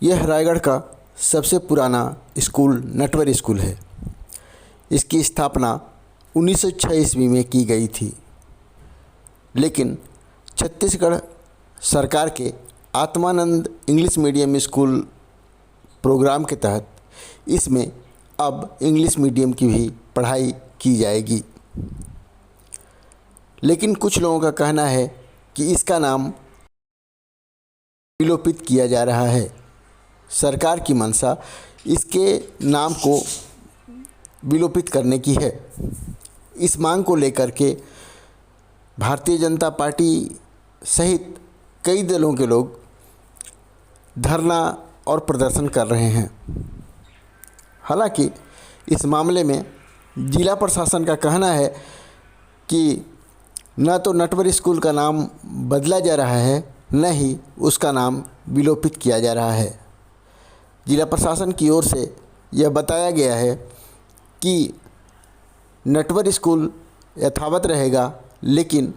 यह रायगढ़ का सबसे पुराना स्कूल नटवर स्कूल है। इसकी स्थापना 1906 ईस्वी में की गई थी, लेकिन छत्तीसगढ़ सरकार के Atmanand English medium school programme के तहत इसमें अब इंग्लिश मीडियम की भी पढ़ाई की जाएगी। लेकिन कुछ लोगों का कहना है कि इसका नाम विलोपित किया जा रहा है। सरकार की मंशा इसके नाम को विलोपित करने की है। इस मांग को लेकर के भारतीय जनता पार्टी सहित कई दलों के लोग धरना और प्रदर्शन कर रहे हैं। हालांकि इस मामले में जिला प्रशासन का कहना है कि न तो नटवर स्कूल का नाम बदला जा रहा है, न ही उसका नाम विलोपित किया जा रहा है। जिला प्रशासन की ओर से यह बताया गया है कि नटवर स्कूल यथावत रहेगा, लेकिन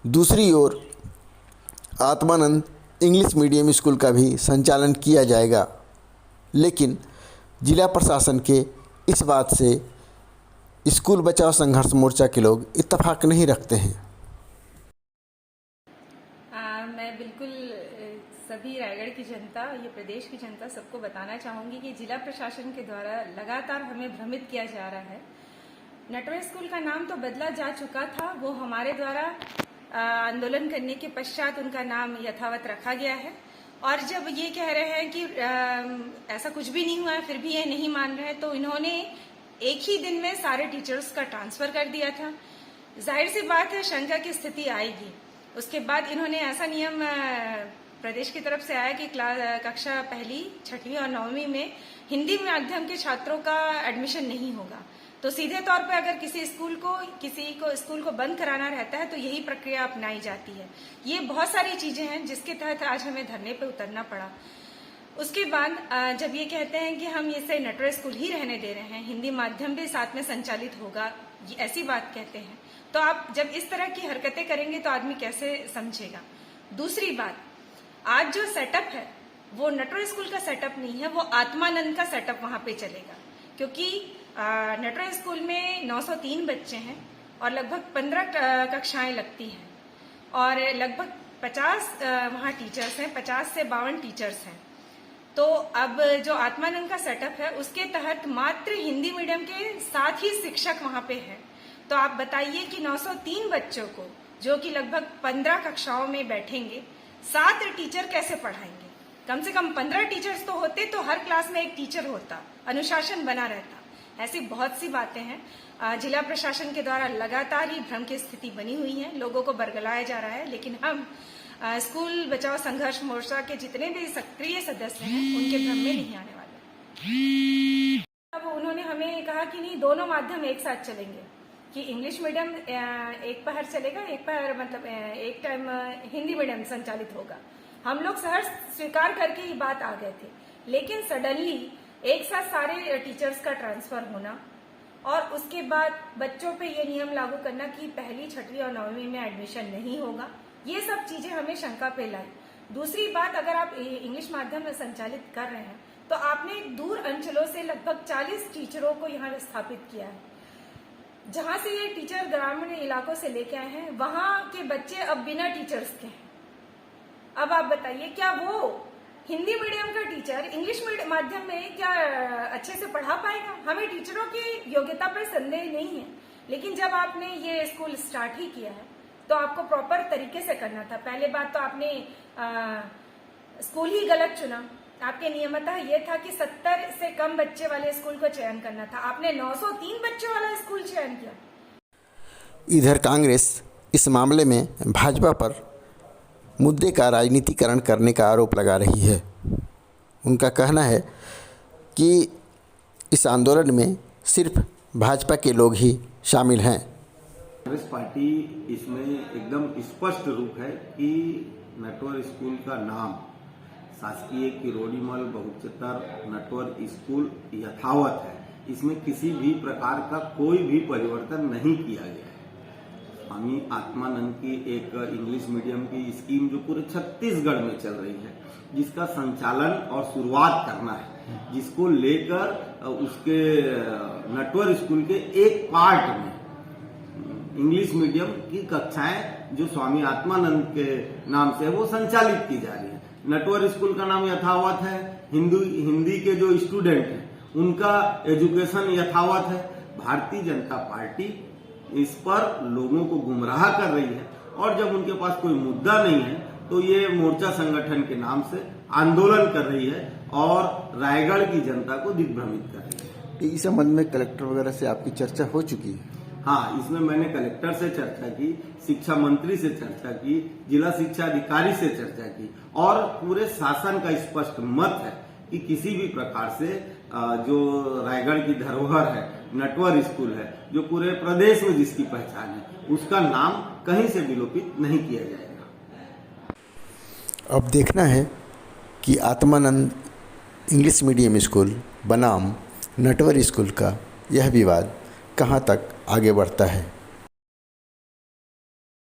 दूसरी ओर आत्मानंद इंग्लिश मीडियम स्कूल का भी संचालन किया जाएगा। लेकिन जिला प्रशासन के इस बात से स्कूल बचाओ संघर्ष मोर्चा के लोग इत्तेफाक नहीं रखते हैं। मैं बिल्कुल सभी रायगढ़ की जनता, ये प्रदेश की जनता सबको बताना चाहूँगी कि जिला प्रशासन के द्वारा लगातार हमें भ्रमित किया जा रहा है। नटवर स्कूल का नाम तो बदला जा चुका था, वो हमारे द्वारा आंदोलन करने के पश्चात उनका नाम यथावत रखा गया है। और जब ये कह रहे हैं कि ऐसा कुछ भी नहीं हुआ है, फिर भी ये नहीं मान रहे हैं, तो इन्होंने एक ही दिन में सारे टीचर्स का ट्रांसफर कर दिया था। जाहिर सी बात है, शंका की स्थिति आएगी। उसके बाद इन्होंने ऐसा नियम प्रदेश की तरफ से आया कि कक्षा पहली, छठवीं और नौवीं में हिंदी माध्यम के छात्रों का एडमिशन नहीं होगा। तो सीधे तौर पे अगर किसी स्कूल को बंद कराना रहता है तो यही प्रक्रिया अपनाई जाती है। ये बहुत सारी चीजें हैं जिसके तहत आज हमें धरने पे उतरना पड़ा। उसके बाद जब ये कहते हैं कि हम इसे नटवर स्कूल ही रहने दे रहे हैं, हिंदी माध्यम भी साथ में संचालित होगा, ऐसी बात कहते हैं, तो आप जब इस तरह की हरकतें करेंगे तो आदमी कैसे समझेगा। दूसरी बात, आज जो सेटअप है वो नटवर स्कूल का सेटअप नहीं है, वो आत्मानंद का सेटअप वहां पे चलेगा। क्योंकि नटवर स्कूल में 903 बच्चे हैं और लगभग 15 कक्षाएं लगती हैं और लगभग 50 वहाँ टीचर्स हैं, 50 से 52 टीचर्स हैं। तो अब जो आत्मानंद का सेटअप है उसके तहत मात्र हिंदी मीडियम के 7 ही शिक्षक वहाँ पे हैं। तो आप बताइए कि 903 बच्चों को, जो कि लगभग 15 कक्षाओं में बैठेंगे, 7 टीचर कैसे पढ़ाएंगे। कम से कम 15 टीचर्स तो होते तो हर क्लास में एक टीचर होता, अनुशासन बना रहता। ऐसी बहुत सी बातें हैं। जिला प्रशासन के द्वारा लगातार ही भ्रम की स्थिति बनी हुई है, लोगों को बरगलाया जा रहा है। लेकिन हम स्कूल बचाओ संघर्ष मोर्चा के जितने भी सक्रिय सदस्य हैं उनके भ्रम में नहीं आने वाले। अब उन्होंने हमें कहा कि नहीं, दोनों माध्यम एक साथ चलेंगे, कि इंग्लिश मीडियम एक पहर चलेगा, एक पहर मतलब एक टाइम हिंदी मीडियम संचालित होगा। हम लोग सहर्ष स्वीकार करके ये बात आ गए थे, लेकिन सडनली एक साथ सारे टीचर्स का ट्रांसफर होना और उसके बाद बच्चों पे ये नियम लागू करना कि पहली, छठवीं और नौवीं में एडमिशन नहीं होगा, ये सब चीजें हमें शंका पे लाई। दूसरी बात, अगर आप इंग्लिश माध्यम में संचालित कर रहे हैं तो आपने दूर अंचलों से लगभग 40 टीचरों को यहाँ स्थापित किया है। जहां से ये टीचर ग्रामीण इलाकों से लेके आए हैं, वहां के बच्चे अब बिना टीचर्स के हैं। अब आप बताइए, क्या वो हिंदी मीडियम का टीचर इंग्लिश मीडियम माध्यम में क्या अच्छे से पढ़ा पाएगा। हमें टीचरों की योग्यता पर संदेह नहीं है, लेकिन जब आपने ये स्कूल स्टार्ट ही किया है तो आपको प्रॉपर तरीके से करना था। पहले बात तो आपने स्कूल ही गलत चुना। आपके नियमतः ये था कि 70 से कम बच्चे वाले स्कूल को चयन करना था, आपने 903 बच्चों वाला स्कूल चयन किया। इधर कांग्रेस इस मामले में भाजपा पर मुद्दे का राजनीतिकरण करने का आरोप लगा रही है। उनका कहना है कि इस आंदोलन में सिर्फ भाजपा के लोग ही शामिल हैं। कांग्रेस पार्टी इसमें एकदम स्पष्ट रूप है कि नटवर स्कूल का नाम शासकीय किरोड़ीमल बहुउच्चतर नटवर स्कूल यथावत है। इसमें किसी भी प्रकार का कोई भी परिवर्तन नहीं किया गया है। स्वामी आत्मानंद की एक इंग्लिश मीडियम की स्कीम जो पूरे छत्तीसगढ़ में चल रही है, जिसका संचालन और शुरुआत करना है, जिसको लेकर उसके नटवर स्कूल के एक पार्ट में इंग्लिश मीडियम की कक्षाएं जो स्वामी आत्मानंद के नाम से वो संचालित की जा रही है। नटवर स्कूल का नाम यथावत है, हिंदी के जो स्टूडेंट हैं उनका एजुकेशन यथावत है। भारतीय जनता पार्टी इस पर लोगों को गुमराह कर रही है और जब उनके पास कोई मुद्दा नहीं है तो ये मोर्चा संगठन के नाम से आंदोलन कर रही है और रायगढ़ की जनता को दिग्भ्रमित कर रही है। इस संबंध में कलेक्टर वगैरह से आपकी चर्चा हो चुकी है? हाँ, इसमें मैंने कलेक्टर से चर्चा की, शिक्षा मंत्री से चर्चा की, जिला शिक्षा अधिकारी से चर्चा की और पूरे शासन का स्पष्ट मत है कि किसी भी प्रकार से जो रायगढ़ की धरोहर है, नटवर स्कूल है, जो पूरे प्रदेश में जिसकी पहचान है, उसका नाम कहीं से विलोपित नहीं किया जाएगा। अब देखना है कि आत्मानंद इंग्लिश मीडियम स्कूल बनाम नटवर स्कूल का यह विवाद कहाँ तक आगे बढ़ता है।